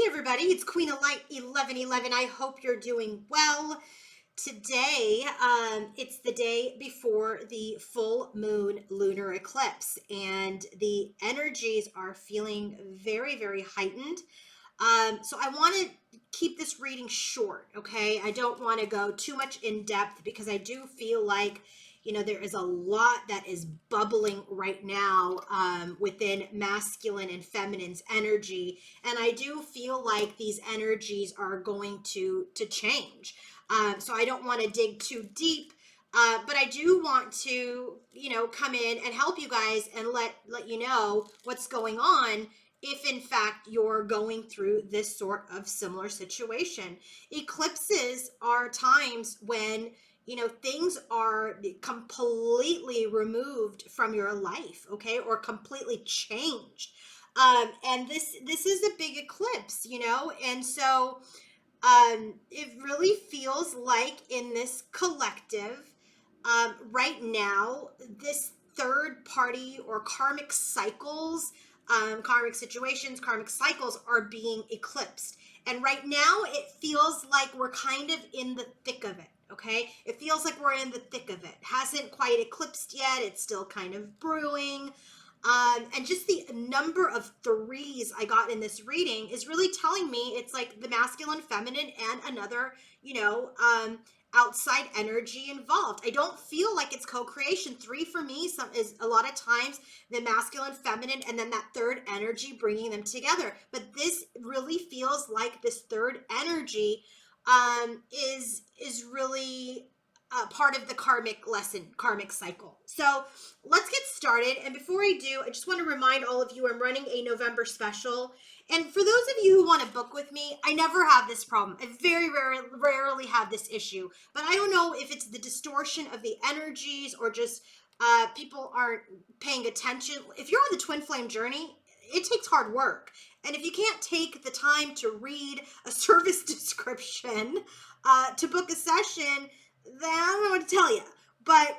Hey everybody, it's Queen of Light 1111. I hope you're doing well. Today, it's the day before the full moon lunar eclipse, and the energies are feeling very, very heightened. So I want to keep this reading short, okay? I don't want to go too much in depth because I do feel like, there is a lot that is bubbling right now within masculine and feminine's energy. And I do feel like these energies are going to change. So I don't want to dig too deep. But I do want to, come in and help you guys and let you know what's going on if in fact you're going through this sort of similar situation. Eclipses are times when things are completely removed from your life, okay, or completely changed. And this is a big eclipse, and so it really feels like in this collective right now, this third party or karmic cycles, karmic situations, karmic cycles are being eclipsed. And right now, it feels like we're kind of in the thick of it. Okay, it feels like we're in the thick of it. Hasn't quite eclipsed yet. It's still kind of brewing. And just the number of threes I got in this reading is really telling me it's like the masculine, feminine, and another, outside energy involved. I don't feel like it's co-creation. Three for me is a lot of times the masculine, feminine, and then that third energy bringing them together. But this really feels like this third energy is really part of the karmic lesson, karmic cycle. So let's get started. And before I do, I just want to remind all of you I'm running a November special. And for those of you who want to book with me, I never have this problem. I very rarely have this issue. But I don't know if it's the distortion of the energies or just people aren't paying attention. If you're on the twin flame journey, it takes hard work. And if you can't take the time to read a service description to book a session, then I don't know what to tell you. But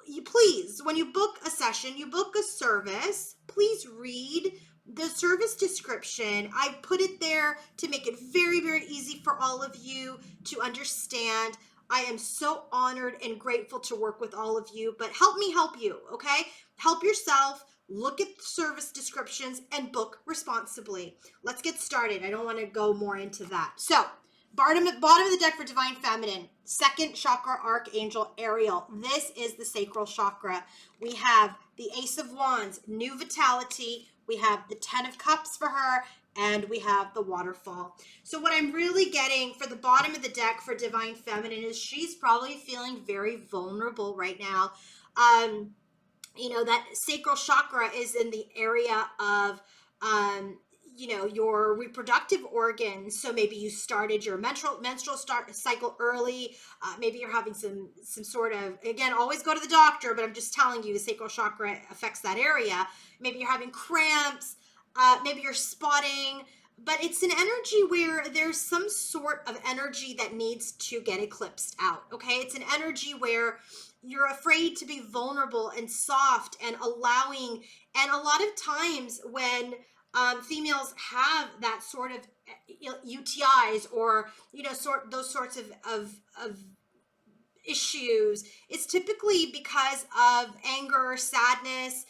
you please, when you book a session, you book a service, please read the service description. I put it there to make it very, very easy for all of you to understand. I am so honored and grateful to work with all of you, but help me help you, okay? Help yourself. Look at the service descriptions and book responsibly. Let's get started. I don't want to go more into that. So, bottom of the deck for Divine Feminine, second chakra archangel Ariel. This is the sacral chakra. We have the Ace of Wands, new vitality. We have the 10 of Cups for her, and we have the waterfall. So what I'm really getting for the bottom of the deck for Divine Feminine is she's probably feeling very vulnerable right now. That sacral chakra is in the area of your reproductive organs. So maybe you started your menstrual cycle early. Maybe you're having some sort of, again, always go to the doctor, but I'm just telling you the sacral chakra affects that area. Maybe you're having cramps. Maybe you're spotting. But it's an energy where there's some sort of energy that needs to get eclipsed out, okay? It's an energy where you're afraid to be vulnerable and soft and allowing. And a lot of times when females have that sort of UTIs or, those sorts of issues, it's typically because of anger, sadness,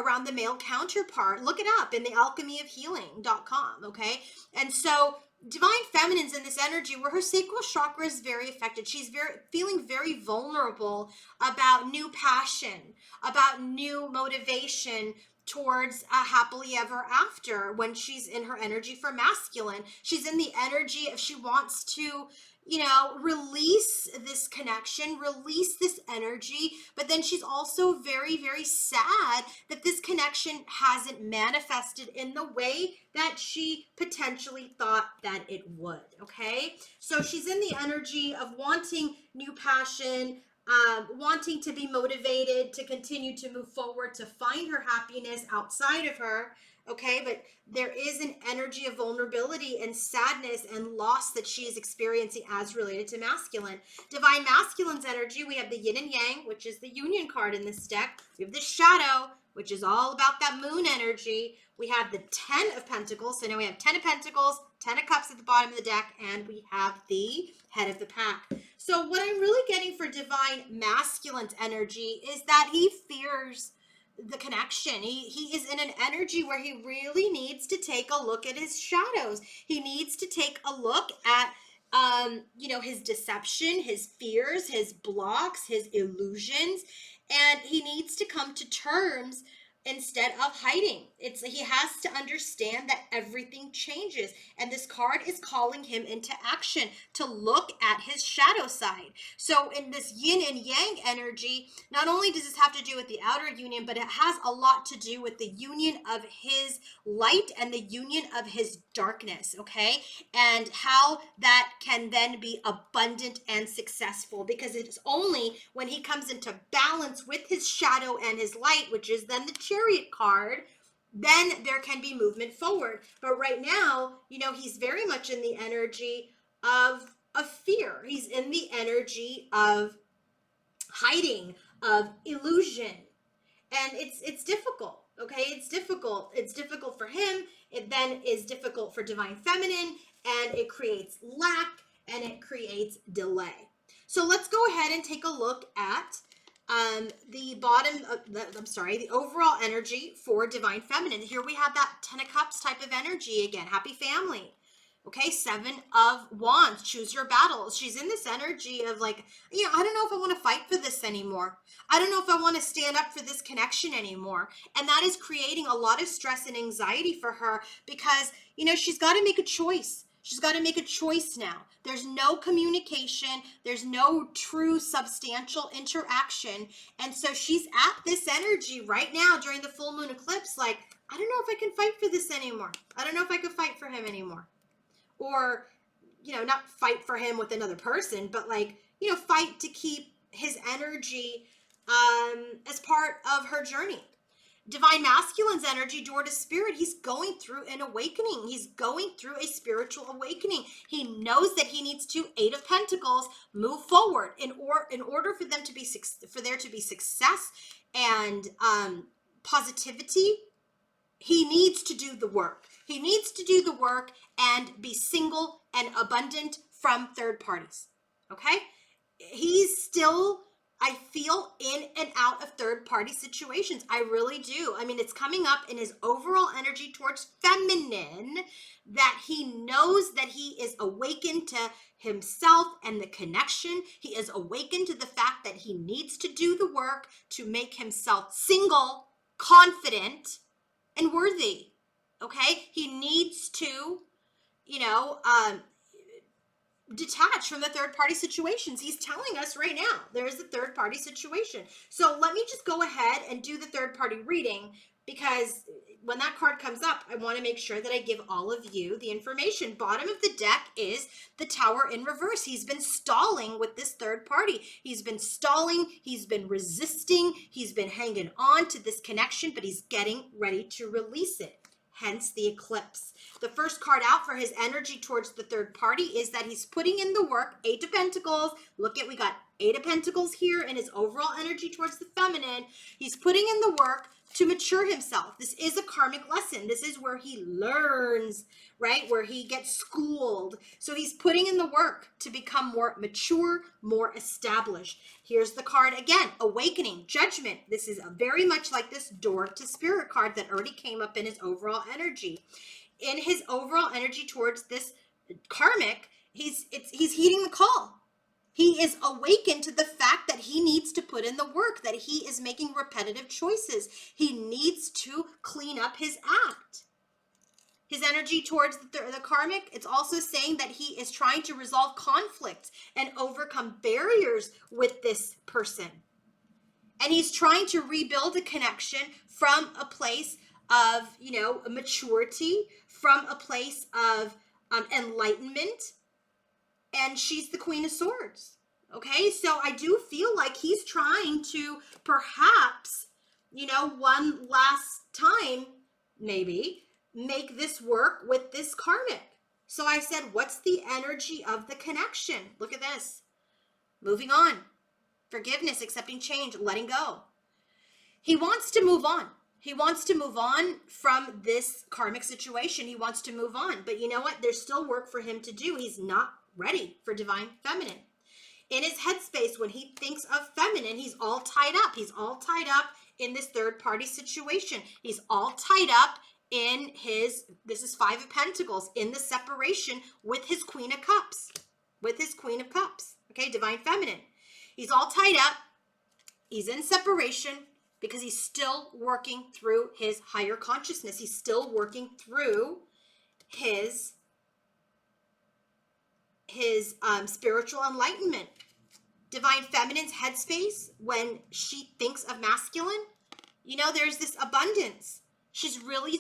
around the male counterpart. Look it up in the alchemyofhealing.com, okay? And so Divine Feminine's in this energy where her sacral chakra is very affected. She's feeling very vulnerable about new passion, about new motivation towards a happily ever after. When she's in her energy for masculine, she's in the energy of she wants to release this connection, release this energy, but then she's also very, very sad that this connection hasn't manifested in the way that she potentially thought that it would, okay? So she's in the energy of wanting new passion, wanting to be motivated to continue to move forward, to find her happiness outside of her, okay? But there is an energy of vulnerability and sadness and loss that she is experiencing as related to masculine. Divine Masculine's energy, we have the yin and yang, which is the union card in this deck. We have the shadow, which is all about that moon energy. We have the 10 of Pentacles. So now we have 10 of Pentacles, 10 of Cups at the bottom of the deck, and we have the head of the pack. So what I'm really getting for divine masculine's energy is that he fears the connection. He is in an energy where he really needs to take a look at his shadows. He needs to take a look at his deception, his fears, his blocks, his illusions, and he needs to come to terms instead of hiding. He has to understand that everything changes, and this card is calling him into action to look at his shadow side. So in this yin and yang energy, not only does this have to do with the outer union, but it has a lot to do with the union of his light and the union of his darkness, okay? And how that can then be abundant and successful, because it's only when he comes into balance with his shadow and his light, which is then the Chariot card, then there can be movement forward. But right now, he's very much in the energy of fear. He's in the energy of hiding, of illusion. And it's difficult, okay? It's difficult. It's difficult for him. It then is difficult for divine feminine, and it creates lack, and it creates delay. So let's go ahead and take a look at the overall energy for divine feminine. Here we have that 10 of Cups type of energy again. Happy family. Okay, 7 of Wands, choose your battles. She's in this energy of like, I don't know if I want to fight for this anymore. I don't know if I want to stand up for this connection anymore. And that is creating a lot of stress and anxiety for her because, she's got to make a choice. She's got to make a choice now. There's no communication. There's no true substantial interaction. And so she's at this energy right now during the full moon eclipse, like, I don't know if I can fight for this anymore. I don't know if I could fight for him anymore. Or, not fight for him with another person, but like, fight to keep his energy as part of her journey. Divine masculine's energy, door to spirit, he's going through an awakening. He's going through a spiritual awakening. He knows that he needs to, 8 of Pentacles, move forward in order for there to be success and positivity. He needs to do the work. He needs to do the work and be single and abundant from third parties. Okay? He's still, I feel, in and out of third party situations. I really do. I mean, it's coming up in his overall energy towards feminine that he knows that he is awakened to himself and the connection. He is awakened to the fact that he needs to do the work to make himself single, confident, and worthy. Okay? He needs to, detach from the third party situations. He's telling us right now there is a third party situation. So let me just go ahead and do the third party reading, because when that card comes up, I want to make sure that I give all of you the information. Bottom of the deck is the Tower in reverse. He's been stalling with this third party. He's been stalling. He's been resisting. He's been hanging on to this connection, but he's getting ready to release it. Hence the eclipse. The first card out for his energy towards the third party is that he's putting in the work. 8 of Pentacles. Look at, we got 8 of Pentacles here in his overall energy towards the feminine. He's putting in the work to mature himself. This is a karmic lesson. This is where he learns, right? Where he gets schooled. So he's putting in the work to become more mature, more established. Here's the card again, awakening, judgment. This is very much like this door to spirit card that already came up in his overall energy. In his overall energy towards this karmic, he's heeding the call. He is awakened to the fact that he needs to put in the work, that he is making repetitive choices. He needs to clean up his act. His energy towards the karmic, it's also saying that he is trying to resolve conflict and overcome barriers with this person. And he's trying to rebuild a connection from a place of, maturity, from a place of enlightenment. And she's the Queen of Swords. Okay, so I do feel like he's trying to perhaps, one last time, maybe, make this work with this karmic. So I said, what's the energy of the connection? Look at this. Moving on. Forgiveness, accepting change, letting go. He wants to move on. He wants to move on from this karmic situation. He wants to move on. But you know what? There's still work for him to do. He's not ready for divine feminine. In his headspace, when he thinks of feminine, he's all tied up. He's all tied up in this third party situation. He's all tied up in his, this is Five of Pentacles, in the separation with his Queen of Cups. With his Queen of Cups. Okay, divine feminine. He's all tied up. He's in separation because he's still working through his higher consciousness. He's still working through his spiritual enlightenment. Divine feminine's headspace, when she thinks of masculine, you know, there's this abundance. She's really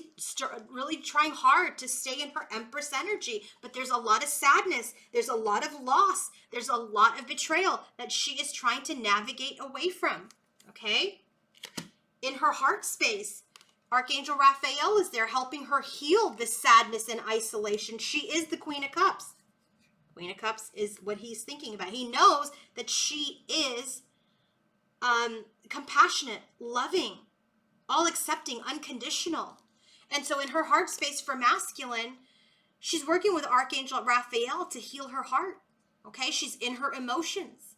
trying hard to stay in her Empress energy, but there's a lot of sadness. There's a lot of loss. There's a lot of betrayal that she is trying to navigate away from, okay? In her heart space, Archangel Raphael is there helping her heal this sadness and isolation. She is the Queen of Cups. Queen of Cups is what he's thinking about. He knows that she is compassionate, loving, all accepting, unconditional. And so in her heart space for masculine, she's working with Archangel Raphael to heal her heart. Okay, she's in her emotions.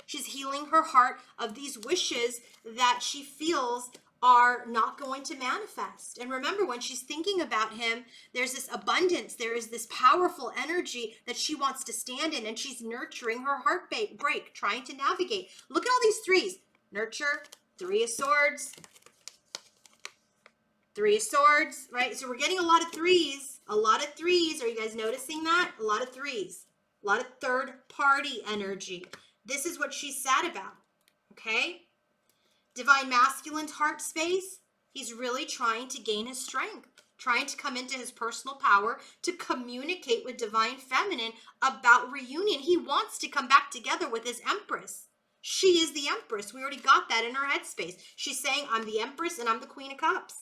She's healing her heart of these wishes that she feels are not going to manifest. And remember, when she's thinking about him, there's this abundance. There is this powerful energy that she wants to stand in, and she's nurturing her heartbreak, trying to navigate. Look at all these threes. Nurture, Three of Swords, Three of Swords, right? So we're getting a lot of threes. A lot of threes. Are you guys noticing that? A lot of threes. A lot of third party energy. This is what she's sad about, okay? Divine masculine's heart space, he's really trying to gain his strength, trying to come into his personal power to communicate with divine feminine about reunion. He wants to come back together with his Empress. She is the Empress. We already got that in her headspace. She's saying, I'm the Empress and I'm the Queen of Cups.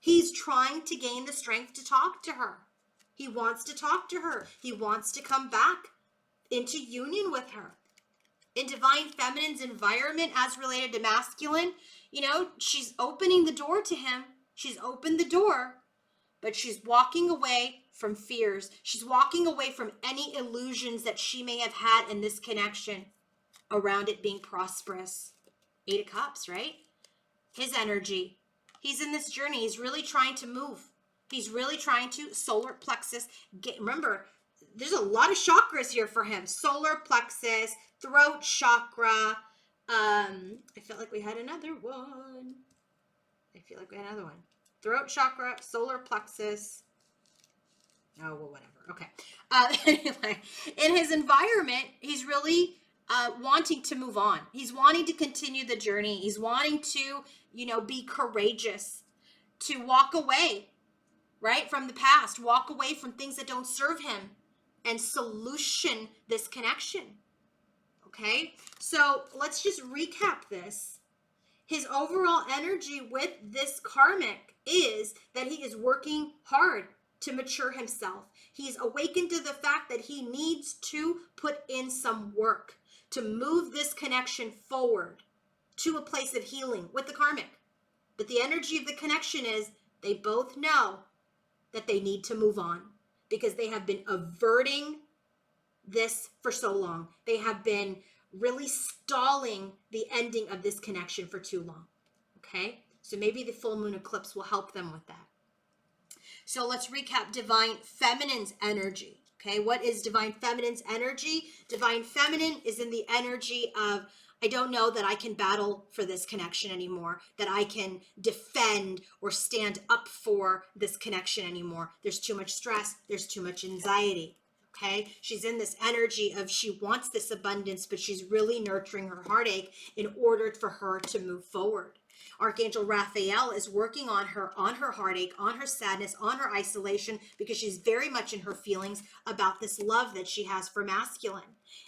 He's trying to gain the strength to talk to her. He wants to talk to her. He wants to come back into union with her. In divine feminine's environment as related to masculine, you know, she's opening the door to him. She's opened the door, but she's walking away from fears. She's walking away from any illusions that she may have had in this connection around it being prosperous. Eight of Cups, right? His energy. He's in this journey. He's really trying to move. He's really trying to solar plexus. Remember, there's a lot of chakras here for him. Solar plexus, throat chakra. I felt like we had another one. Throat chakra, solar plexus. Oh, well, whatever. Okay. Anyway, in his environment, he's really wanting to move on. He's wanting to continue the journey. He's wanting to, you know, be courageous, to walk away, right, from the past, walk away from things that don't serve him, and solution this connection. Okay, so let's just recap this. His overall energy with this karmic is that he is working hard to mature himself. He's awakened to the fact that he needs to put in some work to move this connection forward to a place of healing with the karmic. But the energy of the connection is they both know that they need to move on because they have been averting this for so long. They have been really stalling the ending of this connection for too long. Okay? So maybe the full moon eclipse will help them with that. So let's recap divine feminine's energy. Okay, what is divine feminine's energy? Divine feminine is in the energy of, I don't know that I can battle for this connection anymore, that I can defend or stand up for this connection anymore. There's too much stress. There's too much anxiety. Okay, she's in this energy of she wants this abundance, but she's really nurturing her heartache in order for her to move forward. Archangel Raphael is working on her heartache, on her sadness, on her isolation, because she's very much in her feelings about this love that she has for masculine.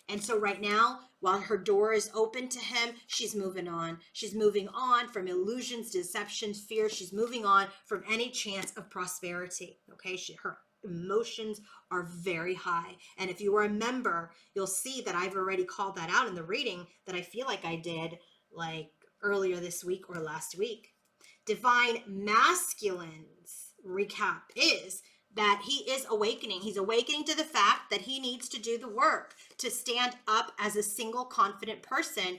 And so right now, while her door is open to him, she's moving on. She's moving on from illusions, deceptions, fear. She's moving on from any chance of prosperity. Okay, her emotions are very high. And if you remember, you'll see that I've already called that out in the reading that I feel like I did like earlier this week or last week. Divine Masculine's recap is that he is awakening. He's awakening to the fact that he needs to do the work to stand up as a single confident person,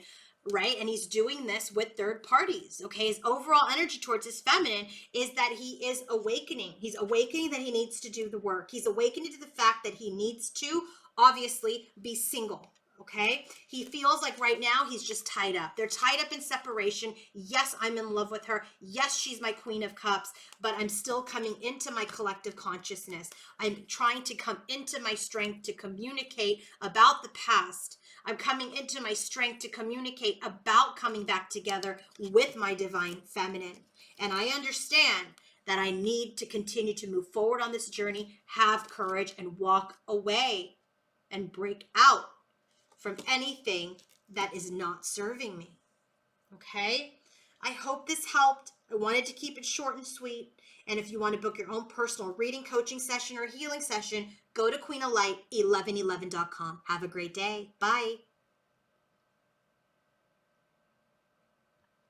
right? And he's doing this with third parties, okay? His overall energy towards his feminine is that he is awakening. He's awakening that he needs to do the work. He's awakening to the fact that he needs to obviously be single. Okay, he feels like right now he's just tied up. They're tied up in separation. Yes, I'm in love with her. Yes, she's my Queen of Cups, but I'm still coming into my collective consciousness. I'm trying to come into my strength to communicate about the past. I'm coming into my strength to communicate about coming back together with my divine feminine. And I understand that I need to continue to move forward on this journey, have courage, and walk away and break out from anything that is not serving me. Okay? I hope this helped. I wanted to keep it short and sweet. And if you want to book your own personal reading, coaching session, or healing session, go to queenoflight1111.com. Have a great day. Bye.